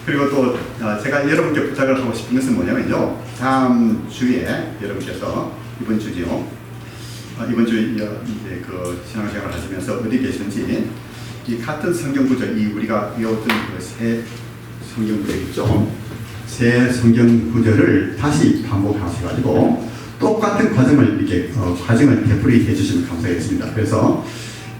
그리고 또 제가 여러분께 부탁을 하고 싶은 것은 뭐냐면요. 다음 주에 여러분께서 이번 주죠. 이번 주에 이제 그 신앙생활을 하시면서 어디 계시는지 이 같은 성경 구절, 이 우리가 외웠던 그 새 성경 구절 있죠. 새 성경 구절을 다시 반복하셔가지고 똑같은 과정을 이렇게 과정을 되풀이 해주시면 감사하겠습니다. 그래서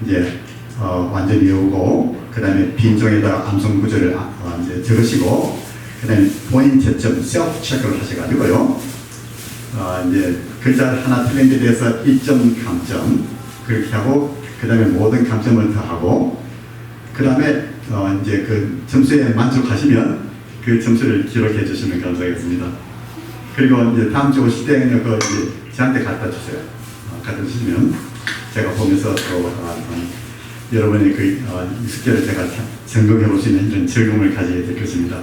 이제 완전히 외우고 그 다음에 빈종에다가 암송 구절을 이제 적으시고 그 다음에 본인 채점 셀프 체크를 하셔가지고요. 이제 글자 하나 틀린 데 대해서 1점 감점 그렇게 하고 그 다음에 모든 감점을 더하고 그 다음에 이제 그 점수에 만족하시면 그 점수를 기록해 주시면 감사하겠습니다. 그리고 이제 다음 주 오실 때는 그 이제 저한테 갖다 주세요. 갖다 주시면 제가 보면서 또 여러분의 그 숙제를 제가 점검해 볼 수 있는 이런 즐거움을 가지게 될 것입니다.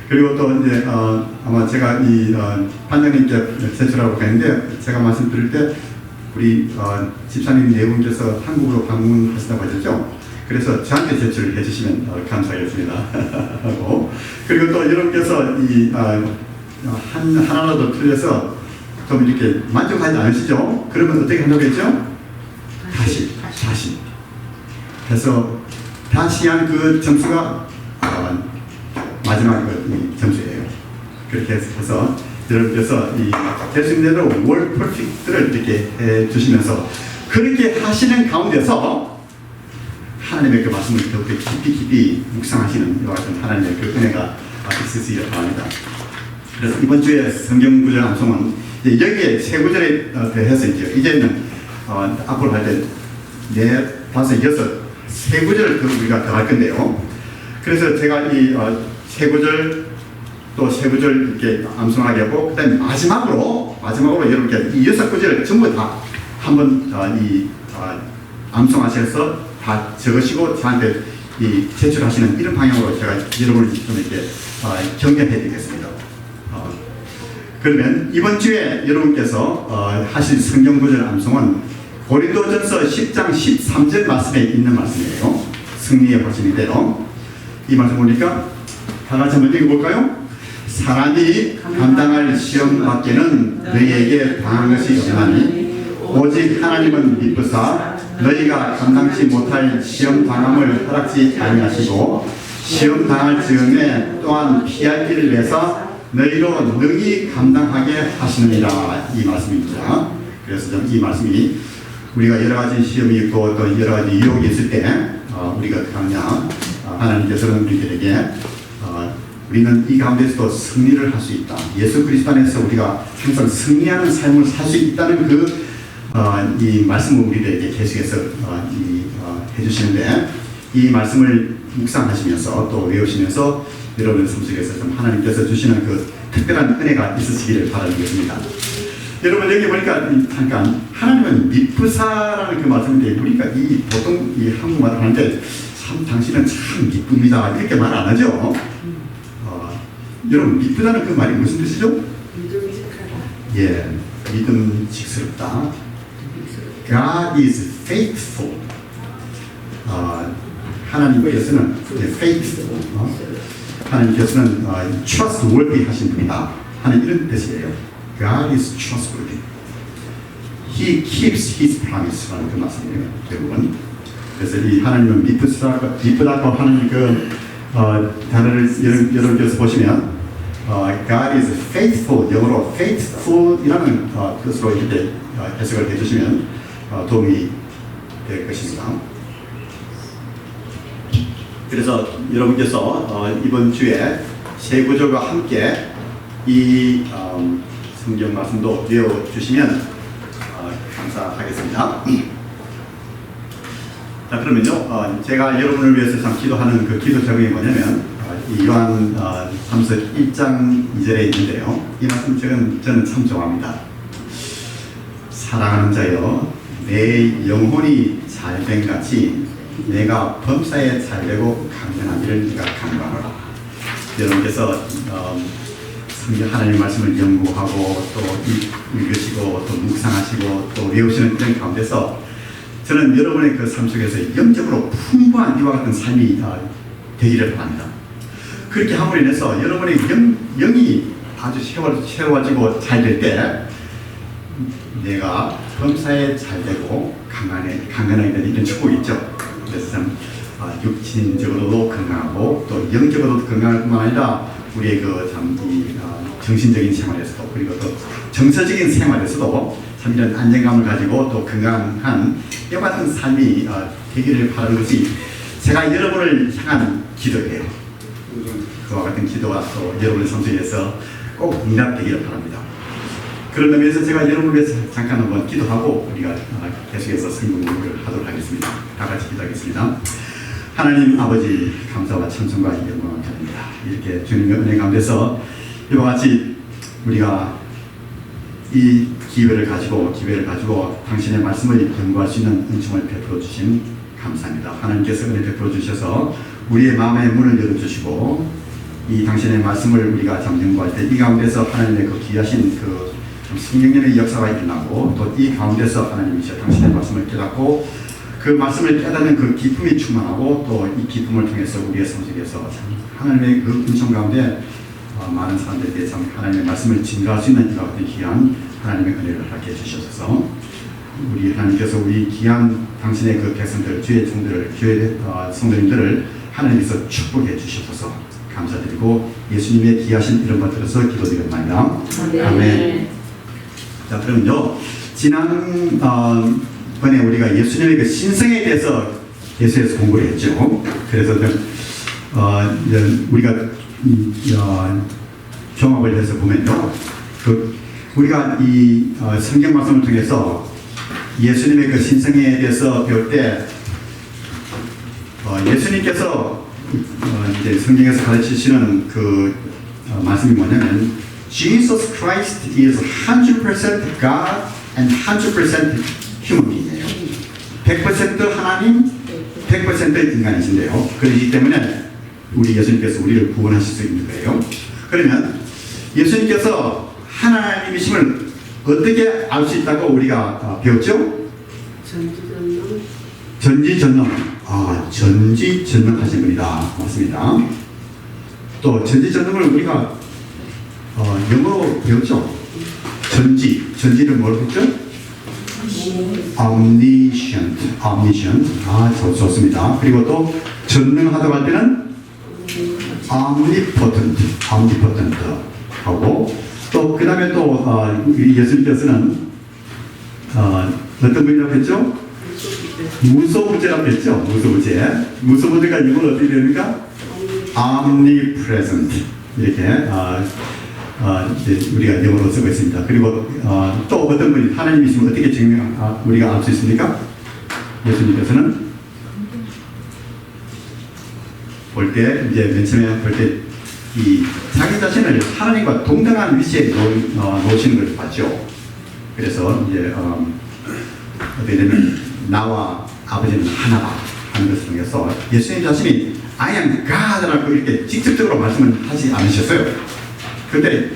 그리고 또 이제 아마 제가 이 판장님께 제출하고 했는데 제가 말씀드릴 때 우리 집사님 네 분께서 한국으로 방문하신다고 하셨죠. 그래서 저한테 제출을 해주시면 감사하겠습니다. 하고 그리고 또 여러분께서 이 하나라도 틀려서 좀 이렇게 만족하지 않으시죠? 그러면 어떻게 한다고 했죠? 다시 해서 다시 한 그 점수가 마지막 그 점수예요. 그렇게 해서 여러분께서 이 될 수 있는 대로 월 퍼펙트를 이렇게 해 주시면서 그렇게 하시는 가운데서 하나님의 그 말씀을 더욱더 깊이 묵상하시는 이와 같은 하나님의 그 은혜가 있으시길 바랍니다. 그래서 이번 주에 성경 구절 암송은 여기에 세 구절에 대해서 이제는 앞으로 할 때 네, 다섯, 여섯 세 구절을 우리가 더 할 건데요. 그래서 제가 이 세 구절 또 세 구절 이렇게 암송하게 하고 그다음에 마지막으로 여러분께 이 여섯 구절을 전부 다 한번 암송하셔서 다 적으시고 저한테 이 제출하시는 이런 방향으로 제가 여러분을 좀 이렇게 격려해 드리겠습니다. 그러면 이번 주에 여러분께서 하실 성경 구절 암송은 고린도전서 10장 13절 말씀에 있는 말씀이에요. 승리의 확신이대로 이 말씀 보니까 다 같이 한번 읽어볼까요? 사람이 감당할 시험 밖에는 너희에게 당한 것이 없나니 오직 하나님은 미쁘사 너희가 감당치 못할 시험 당함을 허락지 아니하시고 시험 당할 즈음에 또한 피할 길을 내서 너희로 능히 감당하게 하시느니라 이 말씀입니다. 그래서 이 말씀이 우리가 여러 가지 시험이 있고 또 여러 가지 유혹이 있을 때 우리가 그냥 하나님께서는 우리들에게 우리는 이 가운데서도 승리를 할 수 있다. 예수 그리스도 안에서 우리가 항상 승리하는 삶을 살 수 있다는 이 말씀을 우리들에게 계속해서 해주시는데 이 말씀을 묵상하시면서 또 외우시면서 여러분의 삶 속에서 좀 하나님께서 주시는 그 특별한 은혜가 있으시기를 바라겠습니다. 여러분 여기 보니까 잠깐 하나님은 미쁘사라는 그 말씀인데 우리가 보통 이 한국말을 하는데 참 당신은 참 미쁩니다 이렇게 말 안 하죠. 여러분 미쁘다는 그 말이 무슨 뜻이죠? 믿음직하다. 예, 믿음직스럽다. God is faithful. 하나님께서는 faithful. 하나님께서는 trustworthy 하신 분이다 하는 이런 뜻이에요. God is trustworthy. He keeps His promise라는 그 말씀이에요. 대부분. 그래서 이 하나님은 미쁘다고 하는 그 단어를 여러분께서 보시면 God is faithful, 영어로 faithful이라는 뜻으로 이렇게 해석을 해주시면 도움이 될 것입니다. 그래서 여러분께서 이번 주에 세 구절과 함께 이 성경 말씀도 외워주시면 감사하겠습니다. 자, 그러면요, 제가 여러분을 위해서 참 기도하는 그 기도 제목이 뭐냐면 이 요한 3서 1장 2절에 있는데요. 이 말씀 저는 참 좋아합니다. 사랑하는 자여, 내 영혼이 잘된 같이 내가 범사에 잘되고 강건하기를 네가 간구하노라. 여러분께서 성경 하나님의 말씀을 연구하고 또 읽으시고 또 묵상하시고 또 외우시는 그런 가운데서 저는 여러분의 그 삶 속에서 영적으로 풍부한 이와 같은 삶이 되기를 바랍니다. 그렇게 함으로 인해서 여러분의 영이 아주 세워지고 잘 될 때 내가 범사에 잘 되고 강건하게 되는 이런 축복이 있죠. 그래서 참 육신적으로도 건강하고 또 영적으로도 건강할 뿐만 아니라 우리의 정신적인 생활에서도 그리고 또 정서적인 생활에서도 참 이런 안정감을 가지고 또 건강한 이와 같은 삶이 되기를 바라는 것이 제가 여러분을 향한 기도예요. 그와 같은 기도가 또 여러분의 삶 속에서 꼭 응답되기를 바랍니다. 그런 의미에서 제가 여러분을 위해서 잠깐 한번 기도하고 우리가 계속해서 성경 공부를 하도록 하겠습니다. 다 같이 기도하겠습니다. 하나님 아버지 감사와 찬송과 영광을 드립니다. 이렇게 주님의 은혜 가운데서 이와 같이 우리가 이 기회를 가지고 당신의 말씀을 연구할 수 있는 은총을 베풀어 주신 감사합니다. 하나님께서 은혜 베풀어 주셔서 우리의 마음의 문을 열어주시고 이 당신의 말씀을 우리가 연구할 때 이 가운데서 하나님의 그 귀하신 그 성령님의 역사가 일어나고 또 이 가운데서 하나님이시여 당신의 말씀을 깨닫고 그 말씀을 깨닫는 그 기쁨이 충만하고 또 이 기쁨을 통해서 우리의 삶 속에서 하나님의 그 은총 가운데 많은 사람들에게 참 하나님의 말씀을 증거할 수 있는 이와 같은 귀한 하나님의 은혜를 허락해 주셔서 우리 하나님께서 우리 귀한 당신의 그 백성들, 주의 종들을, 교회 성도님들을 하나님께서 축복해 주셔서 감사드리고 예수님의 귀하신 이름 받들어서 기도드립니다. 아멘. 자, 그러면요. 지난 번에 우리가 예수님의 그 신성에 대해서 예수에서 공부를 했죠. 그래서 우리가 종합을 해서 보면요. 우리가 이 성경 말씀을 통해서 예수님의 그 신성에 대해서 배울 때 예수님께서 이제 성경에서 가르치시는 그 말씀이 뭐냐면 Jesus Christ is 100% God and 100% human being이에요. 100% 하나님, 100% 인간이신데요. 그렇기 때문에 우리 예수님께서 우리를 구원하실 수 있는 거예요. 그러면 예수님께서 하나님이심을 어떻게 알 수 있다고 우리가 배웠죠? 전지전능. 전지전능하신 분이다. 맞습니다. 또 전지전능을 우리가 영어로 배웠죠? 전지를 뭐로 했죠? omniscient. 좋습니다. 그리고 또 전능하다고 할 때는 omnipotent 하고 또 그 다음에 또 우리 예수님께서는 어떤 분이라고 했죠? 무소부재라고 했죠? 무소부재가 이걸 어떻게 됩니까? omnipresent 이렇게 이제 우리가 영어로 쓰고 있습니다. 그리고 또 어떤 분이 하나님이시면 어떻게 우리가 알 수 있습니까? 예수님께서는 볼 때 이제 맨 처음에 볼 때 이 자기 자신을 하나님과 동등한 위치에 놓으시는 걸 봤죠. 그래서 이제 어떻게 되면 나와 아버지는 하나다 하는 것을 통해서 예수님 자신이 I am God라고 이렇게 직접적으로 말씀을 하지 않으셨어요. 그런데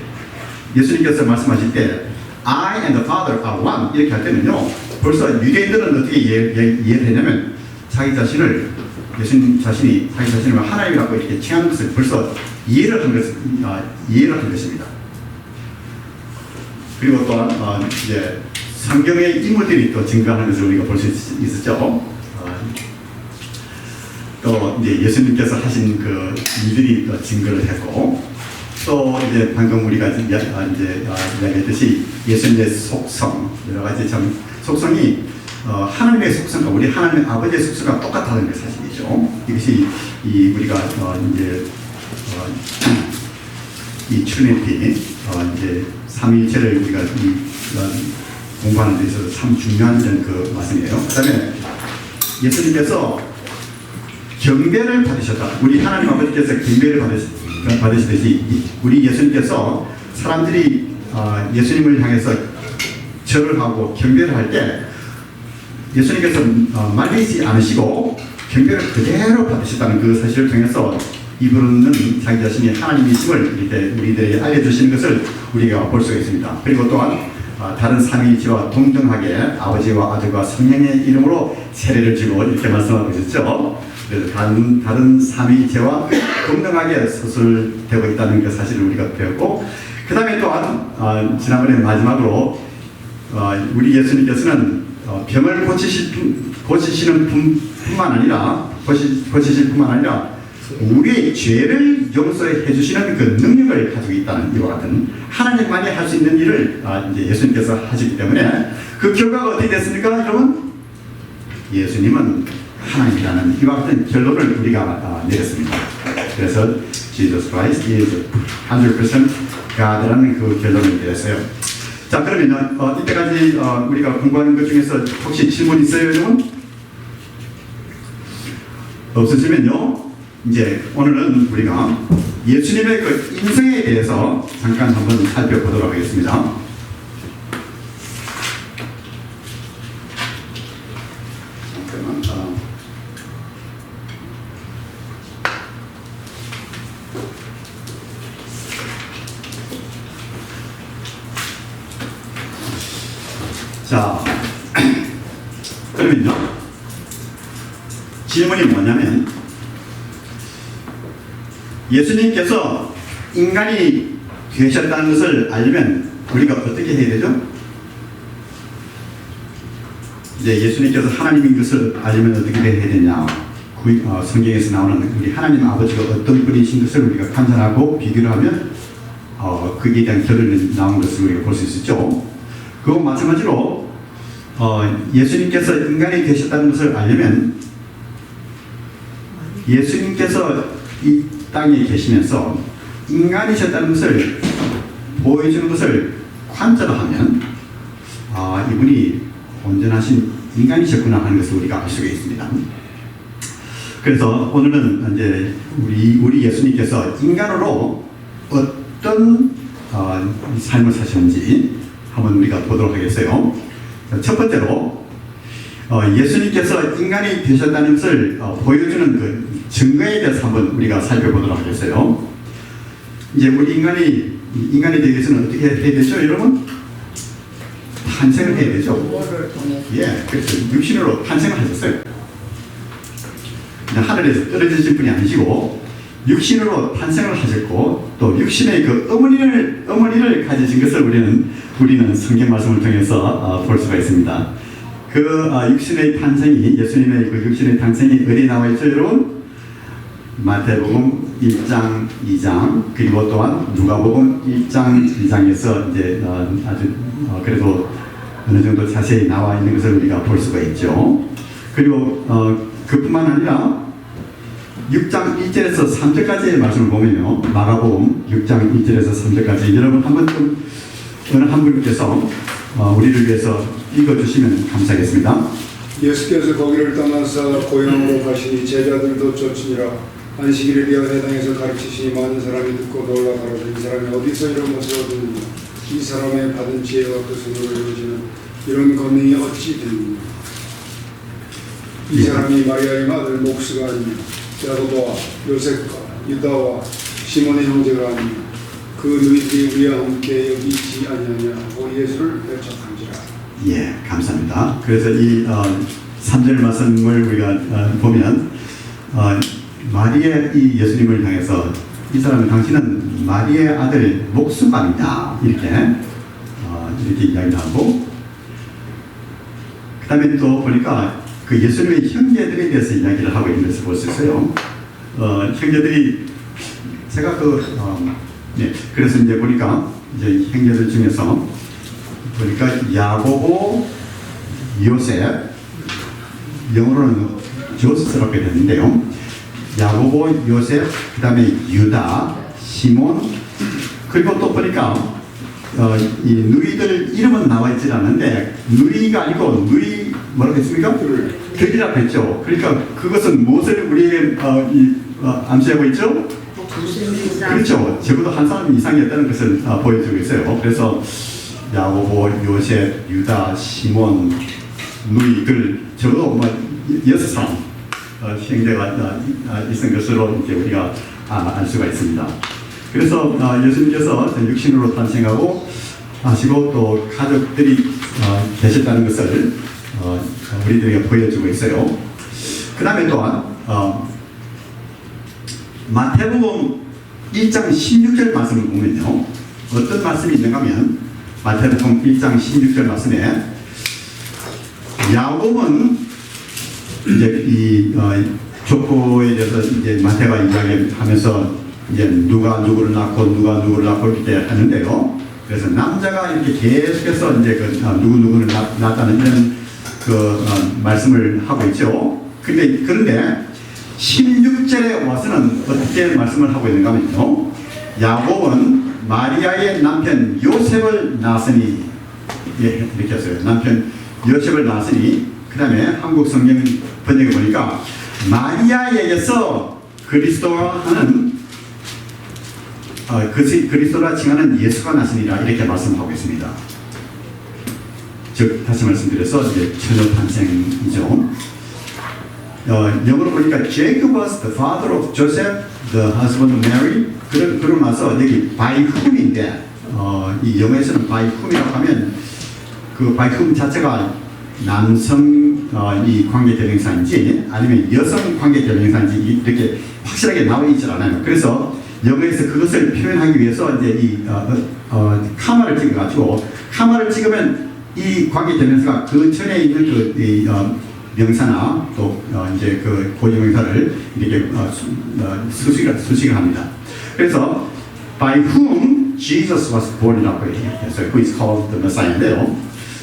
예수님께서 말씀하실 때 I and the Father are one 이렇게 할 때는요, 벌써 유대인들은 어떻게 이해를 했냐면 자기 자신을 예수님 자신이 자기 자신을 하나님이라고 이렇게 칭하는 것을 벌써 이해를 한 것입니다. 그리고 또한 이제 성경의 인물들이 또 증거하는 것을 우리가 볼 수 있었죠. 또 이제 예수님께서 하신 그 일들이 또 증거를 했고, 또 이제 방금 우리가 이제 이야기했듯이 예수님의 속성, 여러 가지 참 속성이 하나님의 속성과 우리 하나님 아버지의 속성과 똑같다는 게 사실이죠. 이것이 우리가 이제 이 트리니티 이제 삼위일체를 우리가 공부하는 데 있어서 참 중요한 그 말씀이에요. 그다음에 예수님께서 경배를 받으셨다. 우리 하나님 아버지께서 경배를 받으시듯이 우리 예수님께서 사람들이 예수님을 향해서 절을 하고 경배를 할 때 예수님께서 말리지 않으시고 경배를 그대로 받으셨다는 그 사실을 통해서 이분은 자기 자신이 하나님이심을 이렇게 우리들에게 알려주시는 것을 우리가 볼 수가 있습니다. 그리고 또한 다른 삼위일체와 동등하게 아버지와 아들과 성령의 이름으로 세례를 주고 이렇게 말씀하고 있었죠. 그래서 다른 삼위일체와 동등하게 서술되고 있다는 그 사실을 우리가 배웠고, 그 다음에 또한 지난번에 마지막으로 우리 예수님께서는 병을 고치시는 뿐만 아니라 고치실 뿐만 아니라 우리의 죄를 용서해 주시는 그 능력을 가지고 있다는 이와 같은 하나님만이 할 수 있는 일을 이제 예수님께서 하시기 때문에 그 결과가 어떻게 됐습니까, 여러분? 예수님은 하나님이라는 이와 같은 결론을 우리가 내렸습니다. 그래서 Jesus Christ is 100% God라는 그 결론을 내렸어요. 자, 그러면 이때까지 우리가 공부하는 것 중에서 혹시 질문 있어요, 여러분? 없으시면요, 이제 오늘은 우리가 예수님의 그 인생에 대해서 잠깐 한번 살펴보도록 하겠습니다. 자, 그러면요, 질문이 뭐냐면, 예수님께서 인간이 되셨다는 것을 알려면 우리가 어떻게 해야 되죠? 이제 예수님께서 하나님인 것을 알려면 어떻게 해야 되냐? 성경에서 나오는 우리 하나님 아버지가 어떤 분이신 것을 우리가 판단하고 비교를 하면 거기에 대한 결론이 나온 것을 우리가 볼 수 있었죠. 그거 마찬가지로 예수님께서 인간이 되셨다는 것을 알려면 예수님께서 이 땅에 계시면서 인간이셨다는 것을 보여주는 것을 관찰하면 이분이 온전하신 인간이셨구나 하는 것을 우리가 알 수가 있습니다. 그래서 오늘은 이제 우리 예수님께서 인간으로 어떤 삶을 사셨는지 한번 우리가 보도록 하겠어요. 첫 번째로 예수님께서 인간이 되셨다는 것을 보여주는 그 증거에 대해서 한번 우리가 살펴보도록 하겠어요. 이제 우리 인간이 되기 위해서는 어떻게 해야 되죠, 여러분? 탄생을 해야 되죠. 예, 그렇죠. 육신으로 탄생을 하셨어요. 그냥 하늘에서 떨어지신 분이 아니시고 육신으로 탄생을 하셨고 또 육신의 그 어머니를 가지신 것을 우리는 성경 말씀을 통해서 볼 수가 있습니다. 그 육신의 탄생이, 예수님의 그 육신의 탄생이 어디 나와 있죠, 여러분? 마태복음 1장, 2장, 그리고 또한 누가복음 1장, 2장에서 이제 아주 그래도 어느 정도 자세히 나와 있는 것을 우리가 볼 수가 있죠. 그리고 그뿐만 아니라 6장 1절에서 3절까지의 말씀을 보면요, 마가복음 6장 1절에서 3절까지 여러분 한번 좀 어느 한 분께서 우리를 위해서 읽어주시면 감사하겠습니다. 예수께서 거기를 떠나서 고향으로 가시니 제자들도 쫓으니라. 안식일에 비어 회당에서 가르치시니 많은 사람이 듣고 놀라 가로되 이 사람이 어디서 이런 것을 얻었느냐. 이 사람의 받은 지혜와 그 손으로 이루어지는 이런 권능이 어찌 되느냐. 이 사람이 마리아의 아들 목수가 아니냐. 야고보와 요셉과 유다와 시몬의 형제가 아니냐. 그 너희들이 우리와 함께 여기 있지 아니하냐 하고 예수를 배척한지라. 예, 감사합니다. 그래서 이 3절 말씀을 우리가 보면 마리아 이 예수님을 향해서 이 사람은 당신은 마리아의 아들 목수가 아니냐 이렇게 이야기를 하고, 그 다음에 또 보니까 그 예수님의 형제들에 대해서 이야기를 하고 있는 것을 볼 수 있어요. 형제들이 제가 그래서 이제 보니까 이제 형제들 중에서 보니까 야고보, 요셉, 영어로는 조스라고 되는데요. 야고보, 요셉, 그 다음에 유다, 시몬, 그리고 또 보니까 이 누이들 이름은 나와 있지 않는데 누이가 아니고 누이 뭐라고 했습니까? 들이라고 했죠. 그러니까 그것은 무엇을 우리 암시하고 있죠? 그렇죠. 적어도 한 사람 이상이었다는 것을 보여주고 있어요. 그래서 야고보, 요셉, 유다, 시몬, 누이들 적어도 6사람 형제가 있은 것으로 이제 우리가 알 수가 있습니다. 그래서 예수님께서 육신으로 탄생하고 하시고 또 가족들이 계셨다는 것을 우리들에게 보여주고 있어요. 그 다음에 또한 마태복음 1장 16절 말씀을 보면요, 어떤 말씀이 있는가 하면 마태복음 1장 16절 말씀에 야곱은 이제 이 족보에 대해서 이제 마태가 이야기하면서 이제 누가 누구를 낳고 누가 누구를 낳고 이렇게 하는데요. 그래서 남자가 이렇게 계속해서 이제 누구누구를 낳았다는 이런 말씀을 하고 있죠. 그런데 16절에 와서는 어떻게 말씀을 하고 있는가 하면요, 야곱은 마리아의 남편 요셉을 낳았으니, 예, 이렇게 했어요. 남편 요셉을 낳았으니, 그 다음에 한국 성경 번역해 보니까 마리아에게서 그리스도와 하는 그리스도라 칭하는 예수가 나시니라, 이렇게 말씀하고 있습니다. 즉 다시 말씀드려서 이제 처녀 탄생이죠. 영어로 보니까 Jacob was the father of Joseph, the husband of Mary. 그러고 나서 여기 by whom인데, 이 영어에서는 by whom이라고 하면 그 by whom 자체가 남성 이 관계 대명사인지 아니면 여성 관계 대명사인지 이렇게 확실하게 나와 있지 않아요. 그래서 영어에서 그것을 표현하기 위해서 이제 이 카마를 찍어가지고, 카마를 찍으면 이 관계 대명사가 그 전에 있는 명사나 또 이제 그 고유명사를 이렇게 수식을 합니다. 그래서 by whom Jesus was born이라고 했어요. Who is called the Messiah인데요.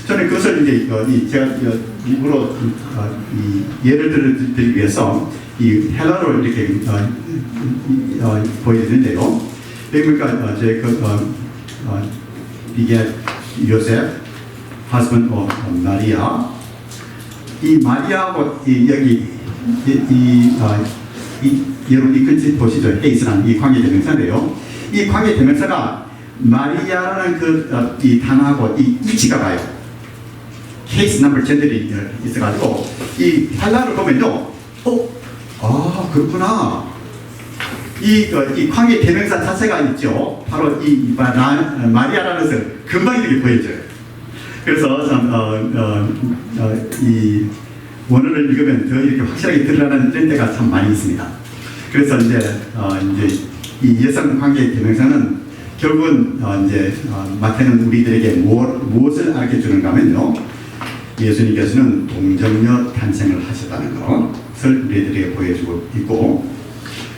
저는 그것을 이제 제가 일부러 예를 들기 위해서 이 헬라로 이렇게 보여드리는데요. 그러니까 이게 요셉, husband of 마리아. 이 마리아하고 여기 여러분 이 근처 보시죠. 헤이스라는 이 관계 대명사인데요. 이 관계 대명사가 마리아라는 이 단어하고 이 위치가 가요. 케이스 넘버 젠더리 있어가지고 이 헬라를 보면요, 그렇구나. 이 관계 대명사 자체가 있죠. 바로 이 마리아라는 것을 금방 이렇게 보여줘요. 그래서 이 원어를 읽으면 더 이렇게 확실하게 들으라는 이런 데가 참 많이 있습니다. 그래서 이제 이 여성 관계 대명사는 결국은 마태는 우리들에게 무엇을 알게 주는가 하면요, 예수님께서는 동정녀 탄생을 하셨다는 것을 우리들에게 보여주고 있고,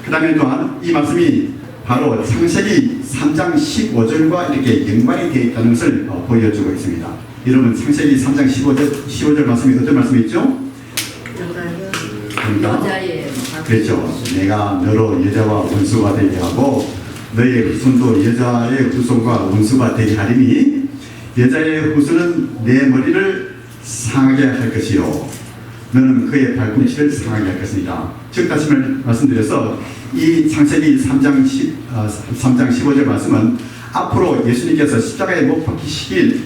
그 다음에 또한 이 말씀이 바로 창세기 3장 15절과 이렇게 연관이 되어 있다는 것을 보여주고 있습니다. 여러분 창세기 3장 15절 말씀이 어떤 말씀이 있죠? 여자의 그렇죠. 내가 너로 여자와 원수가 되게 하고 너의 후손도 여자의 후손과 원수가 되게 하리니 여자의 후손은 내 머리를 상하게 할 것이요 너는 그의 발꿈치를 상하게 할 것이니라. 즉 다시 말씀드려서 이 창세기 3장 15절 말씀은 앞으로 예수님께서 십자가에 못 박히실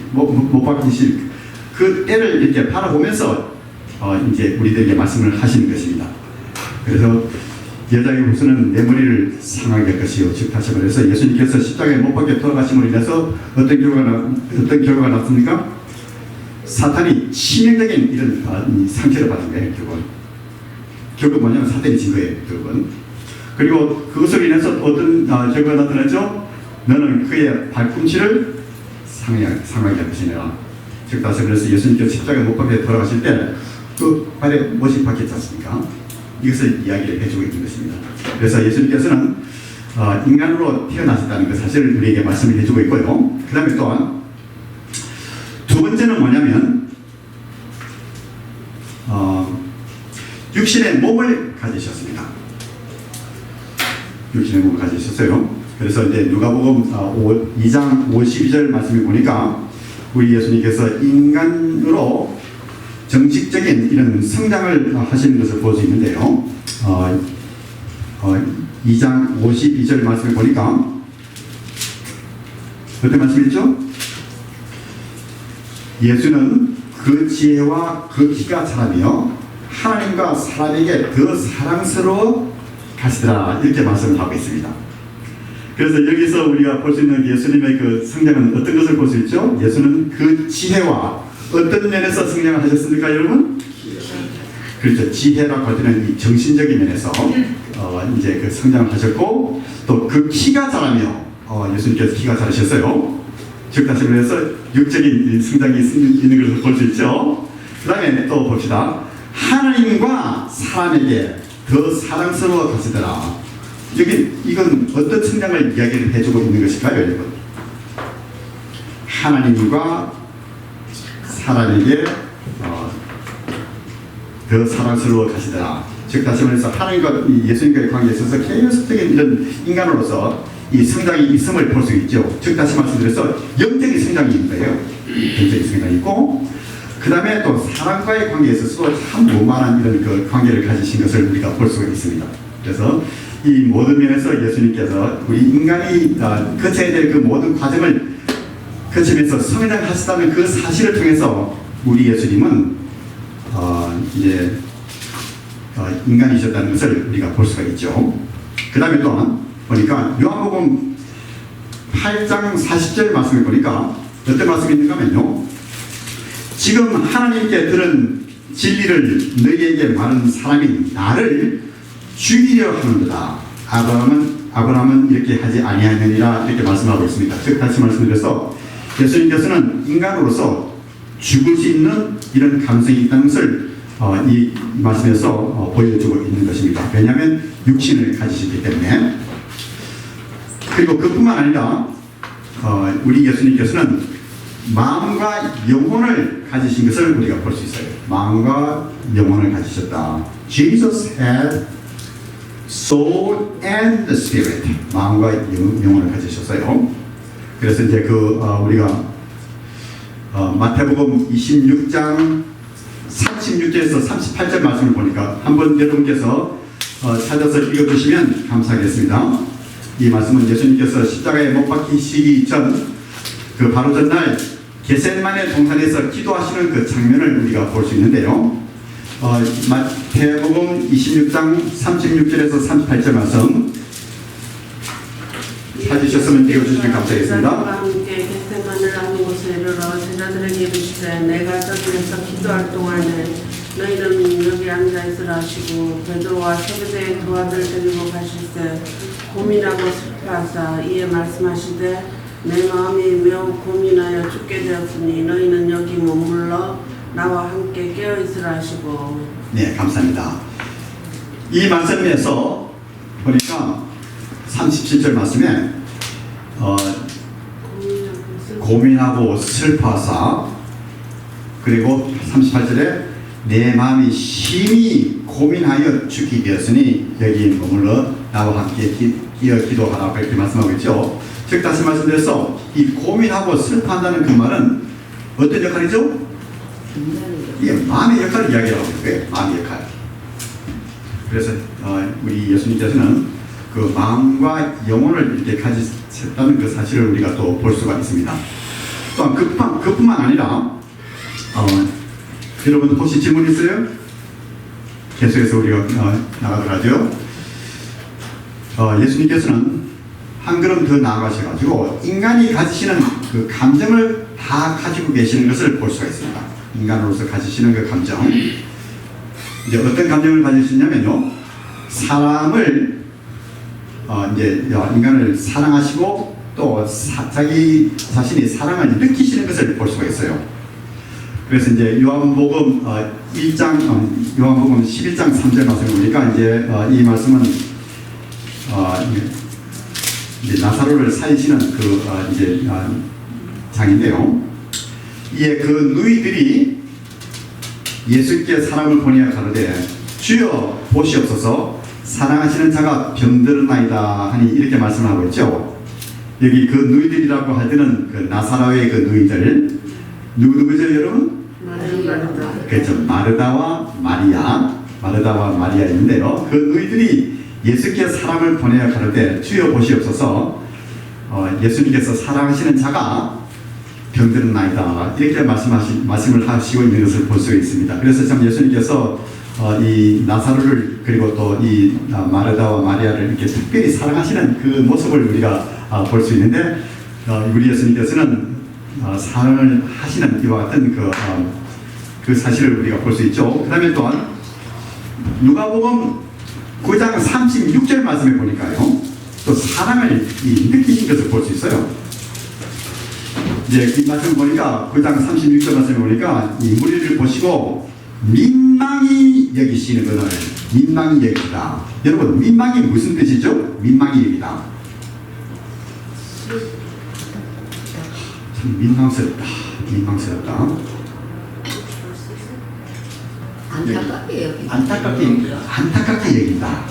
그 때를 이렇게 바라보면서 이제 우리들에게 말씀을 하시는 것입니다. 그래서 여자의 후손은 내 머리를 상하게 할 것이요. 즉 다시 말해서 예수님께서 십자가에 못 박혀 돌아가심으로 인해서 어떤 결과가 났습니까? 사탄이 치명적인 이런 상처를 받은 거예요. 결국 뭐냐면 사탄이 진 거예요. 결국은. 그리고 그것으로 인해서 어떤 결과가 나타났죠? 너는 그의 발꿈치를 상하게 할 것이니라. 즉 다시 그래서 예수님께서 십자가에 못 박혀 돌아가실 때 그 발에 못이 박혔지 않습니까? 이것을 이야기를 해주고 있는 것입니다. 그래서 예수님께서는 인간으로 태어나셨다는 그 사실을 우리에게 말씀을 해주고 있고요. 그 다음에 또한 두 번째는 뭐냐면 육신의 몸을 가지셨습니다. 육신의 몸을 가지셨어요. 그래서 이제 누가복음 2장 52절 말씀을 보니까 우리 예수님께서 인간으로 정식적인 이런 성장을 하시는 것을 볼 수 있는데요. 2장 52절 말씀을 보니까 어떤 말씀이죠? 예수는 그 지혜와 그 키가 자라며 하나님과 사람에게 더 사랑스러워 가시더라. 이렇게 말씀을 하고 있습니다. 그래서 여기서 우리가 볼 수 있는 예수님의 그 성장은 어떤 것을 볼 수 있죠? 예수는 그 지혜와 어떤 면에서 성장을 하셨습니까, 여러분? 그렇죠. 지혜라고 할 때는 이 정신적인 면에서 이제 그 성장을 하셨고, 또 그 키가 자라며 예수님께서 키가 자라셨어요. 즉 다시 말해서 육적인 성장이 있는 것을 볼 수 있죠. 그 다음에 또 봅시다. 하나님과 사람에게 더 사랑스러워 가시더라. 여기 이건 어떤 성장을 이야기를 해주고 있는 것일까요, 여러분? 하나님과 사람에게 더 사랑스러워 가시더라. 즉 다시 말해서 하나님과 예수님과의 관계에 있어서 계속적인 이런 인간으로서 이 성장이 있음을 볼 수 있죠. 즉 다시 말씀드려서 영적인 성장이 있는 거예요. 영적인 성장이 있고, 그 다음에 또 사람과의 관계에 있어서도 참 무만한 이런 그 관계를 가지신 것을 우리가 볼 수가 있습니다. 그래서 이 모든 면에서 예수님께서 우리 인간이 거쳐야 될 그 모든 과정을 거치면서 성장하시다는 그 사실을 통해서 우리 예수님은 이제 인간이셨다는 것을 우리가 볼 수가 있죠. 그 다음에 또한 보니까 요한복음 8장 40절 말씀을 보니까 어떤 말씀이 있는가 하면요, 지금 하나님께 들은 진리를 너희에게 말하는 사람이 나를 죽이려 하는도다. 아브라함은 이렇게 하지 아니하느니라, 이렇게 말씀하고 있습니다. 즉 다시 말씀드려서 예수님께서는 인간으로서 죽을 수 있는 이런 가능성이 있다는 것을 이 말씀에서 보여주고 있는 것입니다. 왜냐하면 육신을 가지시기 때문에. 그리고 그뿐만 아니라 우리 예수님께서는 마음과 영혼을 가지신 것을 우리가 볼 수 있어요. 마음과 영혼을 가지셨다. Jesus had soul and the spirit. 마음과 영혼을 가지셨어요. 그래서 이제 우리가 마태복음 26장 36절에서 38절 말씀을 보니까 한번 여러분께서 찾아서 읽어주시면 감사하겠습니다. 이 말씀은 예수님께서 십자가에 못 박히시기 전 그 바로 전날 겟세마네 동산에서 기도하시는 그 장면을 우리가 볼 수 있는데요. 마태복음 26장 36절에서 38절 말씀 찾으셨으면 읽어주시면 감사하겠습니다. 함께 겟세마네를 하는 곳에 이르러 제자들에게 이르시되 내가 저들에서 기도할 동안에 너희는 여기 앉아 있으라 하시고 베드로와 세베대의 두 아들 데리고 가실때 고민하고 슬퍼하사 이에 말씀하시되 내 마음이 매우 고민하여 죽게 되었으니 너희는 여기 머물러 나와 함께 깨어 있으라 하시고. 네, 감사합니다. 이 말씀에서 보니까 37절 말씀에 고민하고 슬퍼하사, 그리고 38절에 내 마음이 심히 고민하여 죽게 되었으니 여기 머물러 나와 함께 기도하라, 이렇게 말씀하고 있죠. 즉 다시 말씀드려서 이 고민하고 슬퍼한다는 그 말은 어떤 역할이죠? 이게 마음의 역할을 이야기하고 있는 거예요. 마음의 역할. 그래서 우리 예수님께서는 그 마음과 영혼을 이렇게 가지셨다는 그 사실을 우리가 또 볼 수가 있습니다. 또한 그뿐만 아니라 여러분 혹시 질문 있어요? 계속해서 우리가 나가도록 하죠. 예수님께서는 한 걸음 더 나아가셔가지고 인간이 가지시는 그 감정을 다 가지고 계시는 것을 볼 수가 있습니다. 인간으로서 가지시는 그 감정. 이제 어떤 감정을 가지시냐면요, 사람을 이제 인간을 사랑하시고 또 자기 자신이 사랑을 느끼시는 것을 볼 수가 있어요. 그래서 이제 요한복음 11장 3절 말씀을 보니까 이제 이 말씀은 이제 나사로를 살리시는 그 이제 장인데요. 이에 그 누이들이 예수께 사람을 보내어 가로되 주여 보시옵소서 사랑하시는 자가 병들었나이다 하니 이렇게 말씀하고 있죠. 여기 그 누이들이라고 할 때는 그 나사로의 그 누이들 누구죠 여러분? 마르다. 그렇죠. 마르다와 마리아 있는데요. 그 누이들이 예수께 사람을 보내어 가로되 주여 보시옵소서 예수님께서 사랑하시는 자가 병들었나이다 이렇게 말씀을 하시고 있는 것을 볼 수 있습니다. 그래서 참 예수님께서 이 나사로를 그리고 또 이 마르다와 마리아를 이렇게 특별히 사랑하시는 그 모습을 우리가 볼 수 있는데 우리 예수님께서는 사랑을 하시는 이와 같은 그 사실을 우리가 볼 수 있죠. 그 다음에 또한 누가복음 9장 36절 말씀에 보니까요, 또 사랑을 느끼신 것을 볼 수 있어요. 이제 이 말씀 보니까 9장 36절 말씀에 보니까 이 무리를 보시고 민망히 여기시는 것을 민망히 여기다. 여러분, 민망이 무슨 뜻이죠? 민망히 여기다. 참 민망스럽다. 민망스럽다. 안타깝게 여기. 안타깝게 여긴다.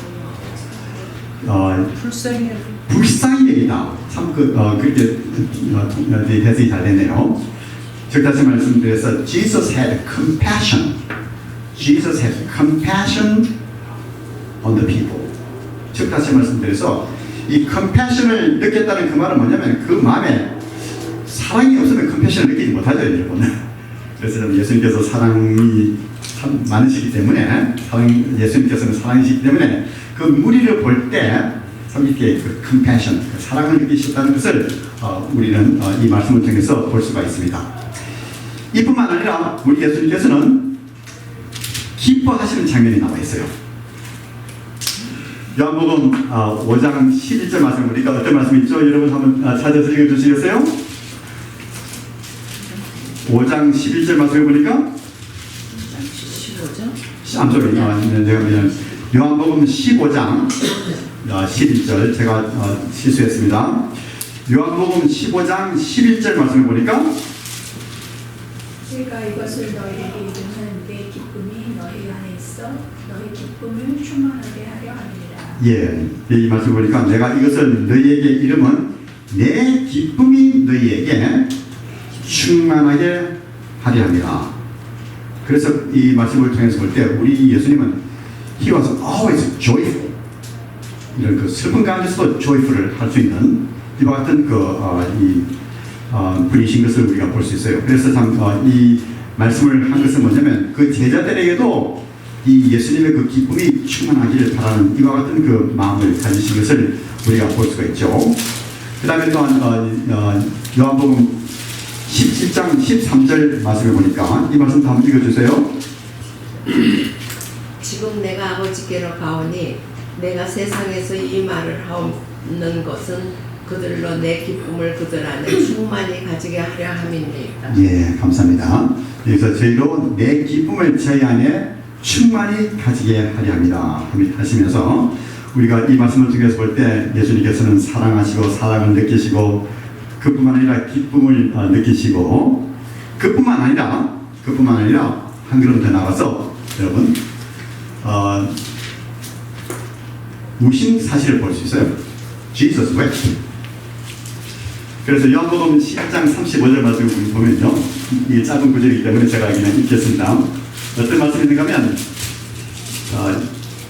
불쌍히 여긴다. 참 그렇게 해석이 잘 됐네요. 즉 다시 말씀드려서 Jesus had compassion. Jesus had compassion on the people. 즉 다시 말씀드려서 이 compassion을 느꼈다는 그 말은 뭐냐면 그 마음에 사랑이 없으면 compassion을 느끼지 못하죠, 여러분. 그래서 예수님께서 사랑이 참 많으시기 때문에 예수님께서는 사랑이시기 때문에 그 무리를 볼 때 참 이렇게 그 compassion, 그 사랑을 느끼셨다는 것을 우리는 이 말씀을 통해서 볼 수가 있습니다. 이뿐만 아니라 우리 예수님께서는 기뻐하시는 장면이 나와 있어요. 요한복음 5장 11절 말씀 보니까 어떤 말씀이 있죠? 여러분 한번 찾아서 읽어주시겠어요? 5장 11절 말씀을 보니까 15절? 내가 미안. 요한복음 15장 11절 제가 실수했습니다. 요한복음 15장 11절 말씀을 보니까 내가 이것을 너희에게 이르는 내 기쁨이 너희 안에 있어 너희 기쁨을 충만하게 하려 합니다. 예, 이 말씀 보니까 내가 이것을 너희에게 이르면 내 기쁨이 너희에게 충만하게 하려 합니다. 그래서 이 말씀을 통해서 볼 때 우리 예수님은 He was always joyful. 이런 그 슬픈 가운데서도 joyful을 할 수 있는 이와 같은 분이신 것을 우리가 볼 수 있어요. 그래서 참 이 말씀을 한 것은 뭐냐면 그 제자들에게도 이 예수님의 그 기쁨이 충만하기를 바라는 이와 같은 그 마음을 가지신 것을 우리가 볼 수가 있죠. 그 다음에 또한 요한복음 17장 13절 말씀을 보니까 이 말씀 한번 읽어주세요. 지금 내가 아버지께로 가오니 내가 세상에서 이 말을 하옵는 것은 그들로 내 기쁨을 그들 안에 충만히 가지게 하려 함이니이다. 예, 감사합니다. 여기서 저희로 내 기쁨을 저희 안에 충만히 가지게 하려 합니다 하시면서 우리가 이 말씀을 통해서 볼 때 예수님께서는 사랑하시고 사랑을 느끼시고 그뿐만 아니라 기쁨을 느끼시고 그뿐만 아니라 한 걸음 더 나가서 여러분 우신 사실을 볼 수 있어요. Jesus wept. 그래서 요한복음 10장 35절 말씀을 보면요, 이 짧은 구절이기 때문에 제가 그냥 읽겠습니다. 어떤 말씀이 있는가 하면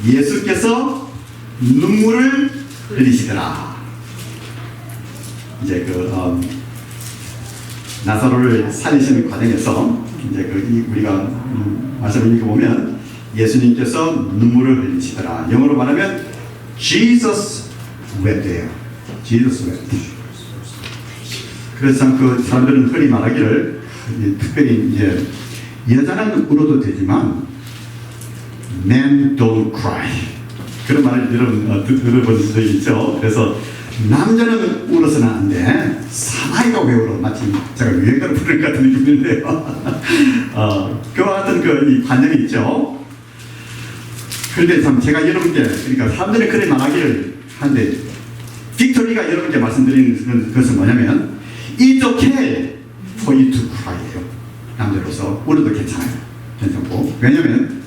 예수께서 눈물을 흘리시더라. 이제 나사로를 살리시는 과정에서 이제 우리가 말씀을 읽어보면 예수님께서 눈물을 흘리시더라. 영어로 말하면 Jesus wept예요. Jesus wept. 그래서 참 그 사람들은 흔히 말하기를 특별히 이제 여자는 울어도 되지만 men don't cry 그런 말을 여러분 들어본 적이 있죠. 그래서 남자는 울어서는 안 돼. 사나이가 왜 울어? 마치 제가 유행가를 부르는 것 같은 느낌이 드는데요. 그와 같은 이 관념이 있죠. 그런데 참 제가 여러분께 그러니까 사람들이 그렇게 말하기를 하는데 빅토리가 여러분께 말씀드리는 것은 뭐냐면 It's okay for you to cry예요. 남자로서 울어도 괜찮고 왜냐면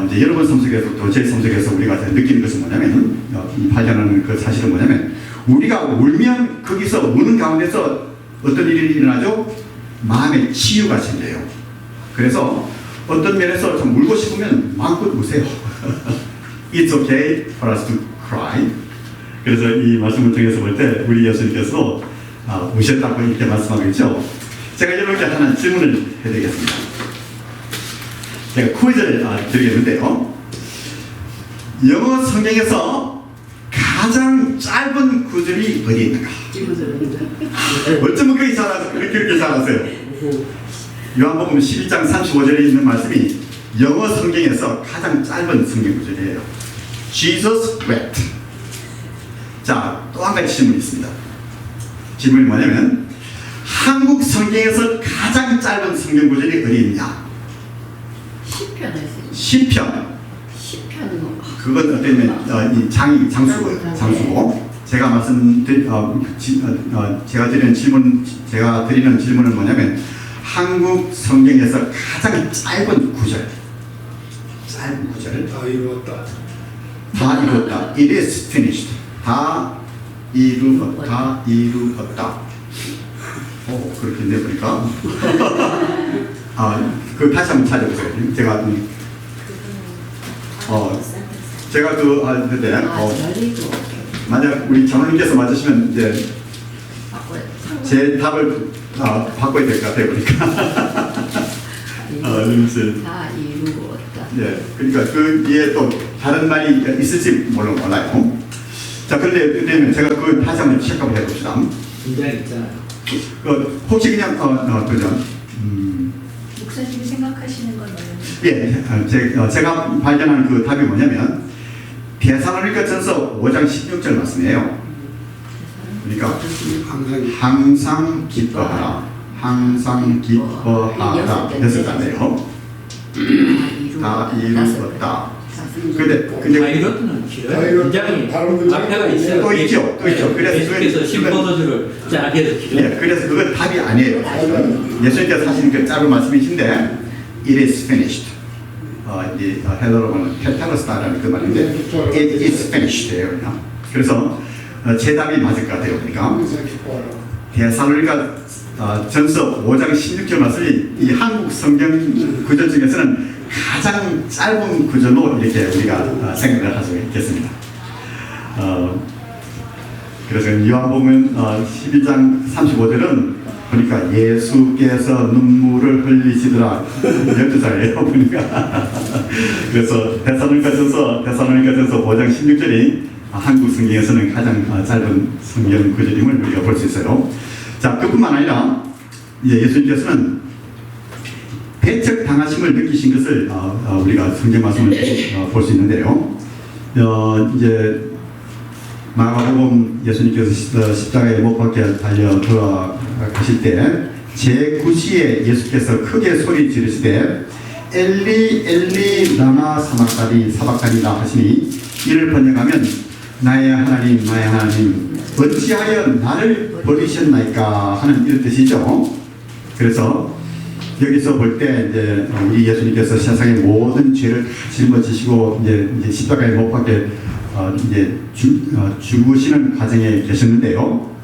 이제 여러분 삶 속에서도 제 삶 속에서 우리가 느끼는 것은 뭐냐면 발견하는 그 사실은 뭐냐면 우리가 울면 거기서 우는 가운데서 어떤 일이 일어나죠? 마음의 치유가 생겨요. 그래서 어떤 면에서 좀 울고 싶으면 마음껏 우세요. It's okay for us to cry. 그래서 이 말씀을 통해서 볼 때 우리 예수님께서 우셨다고 이렇게 말씀하고 있죠. 제가 여러분께 하나 질문을 해드리겠습니다. 제가 퀴즈를 드리겠는데요. 영어 성경에서 가장 짧은 구절이 어디 있는가? 어쩌면 그렇게 잘 아세요? 요한복음 11장 35절에 있는 말씀이 영어 성경에서 가장 짧은 성경 구절이에요. Jesus wept. 자, 또 한 가지 질문이 있습니다. 질문이 뭐냐면 한국 성경에서 가장 짧은 성경 구절이 어디 있냐? 시편에서 시편. 시편은 뭐 그건 어떤 이 장수고 제가 제가 드리는 질문은 뭐냐면 한국 성경에서 가장 짧은 구절 다 이루었다. 다 이루었다. It is finished. 다 이루었다. 그렇게 내보니까 그 다시 한번 찾아보세요. 제가 만약 우리 장로님께서 맞으시면 이제 제 답을 바꿔야 될 것 같아요. 그러니까 다 이루었다. 네, 그러니까 거기에 또 다른 말이 있을지 몰라요. 자, 그런데 제가 그 다시 한번 체크 한번 해봅시다. 문장 있잖아요. 혹시 그냥 그죠? 목사님이 생각하시는 건 뭐예요? 예, 제가 발견한 그 답이 뭐냐면 데살로니가전서 5장 16절 말씀이에요. 그러니까 항상 기뻐하라. 항상 기뻐하라. 6자네요. 다 이루었다. 근데 다이로트는 길어요. 문장이 앞에가 있어요. 또 있죠. 그래서 예수께서 심포도주를 짜게 해서 길어요. 예, 그래서 그건 답이 아니에요. 예수님께서 하신 그 짧은 말씀이신데 It is finished. 이 헬러로는 테타로스타라는 그 말인데 It is finished예요. 그래서 제 답이 맞을 것 같아요. 그러니까 데살로니가 전서 5장 16절 말씀이 이 한국 성경 구절 중에서는 가장 짧은 구절로 이렇게 우리가 생각을 할 수 있겠습니다. 그래서 요한복음 12장 35절은 보니까 예수께서 눈물을 흘리시더라. 12자예요. 보니까. 그래서 데살로니가전서 5장 16절이 한국 성경에서는 가장 짧은 성경 구절임을 우리가 볼 수 있어요. 자, 그뿐만 아니라 예수님께서는 배척 당하심을 느끼신 것을 우리가 성경 말씀을 볼 수 있는데요. 이제 마가복음 예수님께서 십자가에 못 박혀 달려 돌아가실 때 제9시에 예수께서 크게 소리 지르시되 엘리 엘리 라마 사박다니라 하시니 이를 번역하면 나의 하나님 나의 하나님 어찌하여 나를 버리셨나이까 하는 이런 뜻이죠. 그래서 여기서 볼 때 이제 우리 예수님께서 세상의 모든 죄를 짊어지시고 이제 십자가에 못 박혀 이제 죽으시는 과정에 계셨는데요.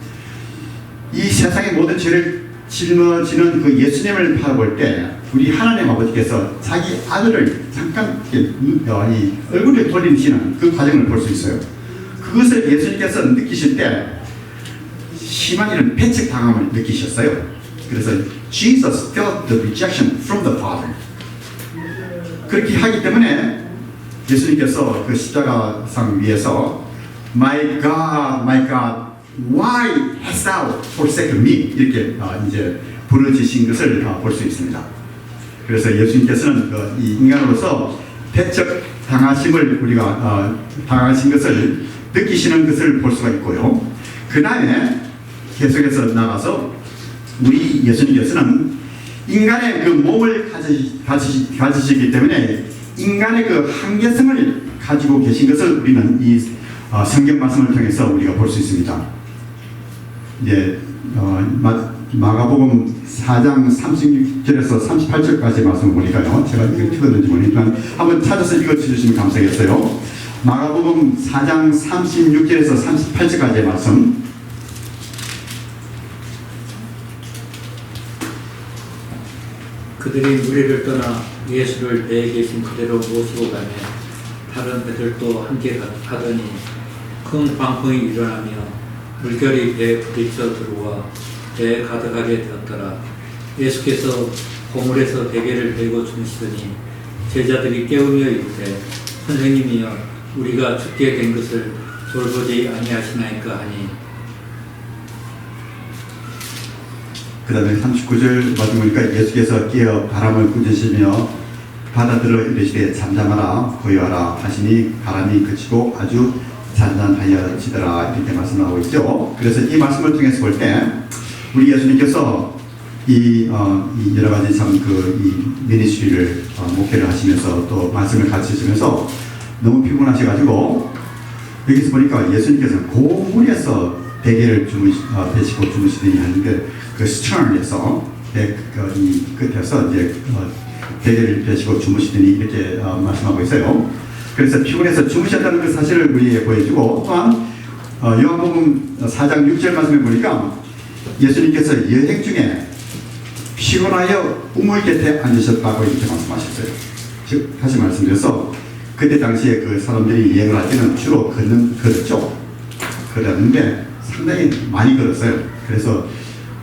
이 세상의 모든 죄를 짊어지는 그 예수님을 바라볼 때 우리 하나님 아버지께서 자기 아들을 잠깐 이 얼굴에 돌리시는 그 과정을 볼 수 있어요. 그것을 예수님께서 느끼실 때 심한 이런 배척 당함을 느끼셨어요. 그래서 Jesus felt the rejection from the Father. 그렇게 하기 때문에 예수님께서 그 십자가상 위에서 My God, why hast thou forsaken me? 이렇게 이제 부르짖으신 것을 볼 수 있습니다. 그래서 예수님께서는 이 인간으로서 배척 당하심을 우리가 당하신 것을 느끼시는 것을 볼 수가 있고요. 그 다음에 계속해서 나가서 우리 예수님께서는 인간의 그 몸을 가지시기 때문에 인간의 그 한계성을 가지고 계신 것을 우리는 이 성경 말씀을 통해서 우리가 볼 수 있습니다. 이제 마가복음 4장 36절에서 38절까지 말씀을 보니까요. 제가 이거 틀었는지 모르겠지만 한번 찾아서 읽어주시면 감사하겠어요. 마가복음 4장 36절에서 38절까지의 말씀. 그들이 무리를 떠나 예수를 배에 계신 그대로 모시고 가며 다른 배들도 함께 가더니 큰 광풍이 일어나며 물결이 배에 부딪혀 들어와 배에 가득하게 되었더라. 예수께서 고물에서 베개를 베고 주무시더니 제자들이 깨우며 이르되 선생님이여 우리가 죽게 된 것을 돌보지 아니하시나이까 하니 그 다음에 39절 말씀 보니까 예수께서 깨어 바람을 꾸짖으시며 바다들어 이르시되 잠잠하라 고요하라 하시니 바람이 그치고 아주 잔잔하여지더라 이렇게 말씀하고 있죠. 그래서 이 말씀을 통해서 볼 때 우리 예수님께서 이 여러 가지 참 이 미니스트리를 목회를 하시면서 또 말씀을 가르치시면서 너무 피곤하셔가지고 여기서 보니까 예수님께서 고물에서 베개를 베시고 주무시더니 하는데 그 스턴에서 이 끝에서 이제 베개를 베시고 주무시더니 이렇게 말씀하고 있어요. 그래서 피곤해서 주무셨다는 그 사실을 우리에게 보여주고 또한 요한복음 4장 6절 말씀에 보니까 예수님께서 여행 중에 피곤하여 우물 곁에 앉으셨다고 이렇게 말씀하셨어요. 즉 다시 말씀드려서 그때 당시에 그 사람들이 여행을 할 때는 주로 걸었죠. 걸었는데 상당히 많이 걸었어요. 그래서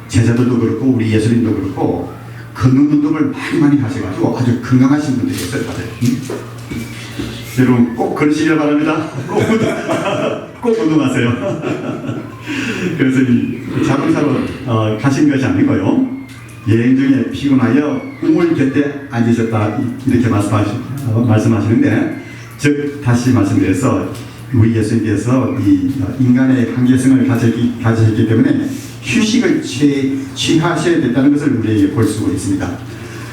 제자들도 그렇고 우리 예수님도 그렇고 걷는 운동을 많이 하셔가지고 아주 건강하신 분들이 있어요. 다들. 여러분 꼭 걸으시길 바랍니다. 꼭 운동하세요. 그래서 이 자동차로 가신 것이 아니고요. 여행 중에 피곤하여 우물 곁에 앉으셨다 이렇게 말씀하시는데 즉 다시 말씀드려서 우리 예수님께서 이 인간의 한계성을 가지셨기 때문에 휴식을 취하셔야 된다는 것을 우리에게 볼 수가 있습니다.